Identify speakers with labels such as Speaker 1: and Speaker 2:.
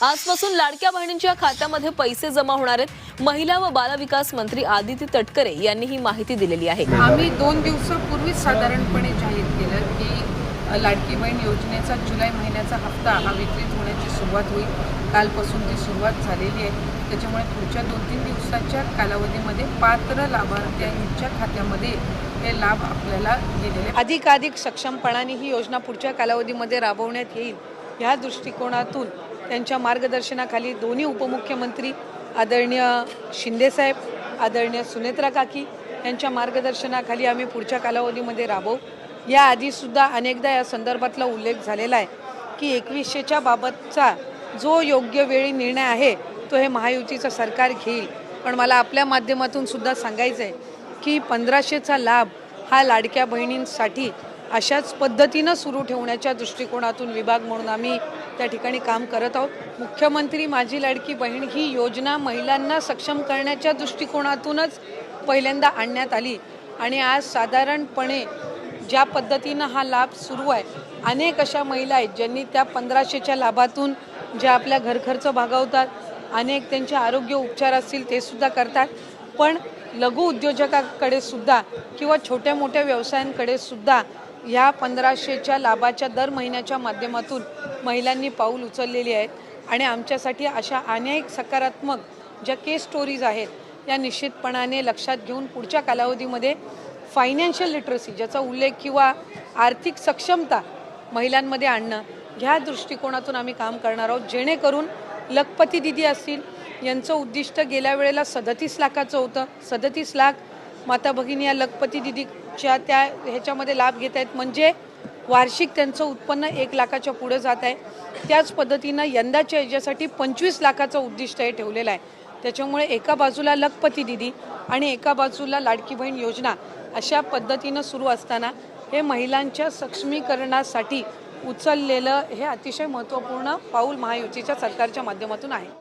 Speaker 1: आजपासून लाडक्या बहिणींच्या खात्यामध्ये पैसे जमा होणार आहेत। महिला व बालविकास मंत्री आदिती तटकरे यांनी ही माहिती दिलेली आहे।
Speaker 2: आम्ही 2 दिवसापूर्वीच साधारणपणे जाहीर केलं की लाडकी बहीण योजनेचा जुलै महिन्याचा हप्ता हा वितरित होण्याची सुरुवात होईल। कालपासून ती सुरुवात झालेली आहे। त्याच्यामुळे पुढच्या 2-3 दिवसाच्या कालावधीमध्ये पात्र लाभार्थ्यांच्या खात्यामध्ये हे लाभ आपल्याला दिलेले अधिकाधिक सक्षमपणाने ही योजना पुढच्या कालावधीमध्ये राबवण्यात येईल। ह्या दृष्टिकोनातून त्यांच्या मार्गदर्शनाखाली दोन्ही उपमुख्यमंत्री आदरणीय शिंदेसाहेब, आदरणीय सुनेत्रा काकी यांच्या मार्गदर्शनाखाली आम्ही पुढच्या कालावधीमध्ये राबवू। याआधीसुद्धा अनेकदा या संदर्भातला उल्लेख झालेला आहे की 2100च्या बाबतचा जो योग्य वेळी निर्णय आहे तो हे महायुतीचं सरकार घेईल। पण मला आपल्या माध्यमातून सुद्धा सांगायचं आहे की 1500चा लाभ हा लाडक्या बहिणींसाठी अशाच पद्धतीनं सुरू ठेवण्याच्या दृष्टिकोनातून विभाग म्हणून आम्ही त्या ठिकाणी काम करत आहोत। मुख्यमंत्री माझी लाडकी बहीण ही योजना महिलांना सक्षम करण्याच्या दृष्टिकोनातूनच पहिल्यांदा आणण्यात आली आणि आज साधारणपणे ज्या पद्धतीनं हा लाभ सुरू आहे, अनेक अशा महिला आहेत ज्यांनी त्या 1500च्या लाभातून ज्या आपल्या घरखर्च भागवतात, अनेक त्यांचे आरोग्य उपचार असतील ते सुद्धा करतात। पण लघु उद्योजकाकडे सुद्धा किंवा छोट्या मोठ्या व्यवसायांकडे सुद्धा ह्या 1500च्या लाभाच्या दर महिन्याच्या माध्यमातून महिलांनी पाऊल उचललेली आहेत आणि आमच्यासाठी अशा अनेक सकारात्मक ज्या केस स्टोरीज आहेत या निश्चितपणाने लक्षात घेऊन पुढच्या कालावधीमध्ये फायनान्शियल लिटरसी ज्याचा उल्लेख किंवा आर्थिक सक्षमता महिलांमध्ये आणणं ह्या दृष्टिकोनातून आम्ही काम करणार आहोत। जेणेकरून लखपती दिदी असतील यांचं उद्दिष्ट गेल्या वेळेला 37 लाखाचं होतं। 37 लाख माता भगिनी या लखपती दिदीच्या त्या ह्याच्यामध्ये लाभ घेत आहेत, म्हणजे वार्षिक त्यांचं उत्पन्न 1 लाखाच्या पुढे जात आहे। त्याच पद्धतीनं यंदाच्या याच्यासाठी 25 लाखाचं उद्दिष्ट हे ठेवलेलं आहे। त्याच्यामुळे एका बाजूला लखपती दिदी आणि एका बाजूला लाडकी बहीण योजना अशा पद्धतीनं सुरू असताना हे महिलांच्या सक्षमीकरणासाठी उचललेलं हे अतिशय महत्त्वपूर्ण पाऊल महायुतीच्या सरकारच्या माध्यमातून आहे।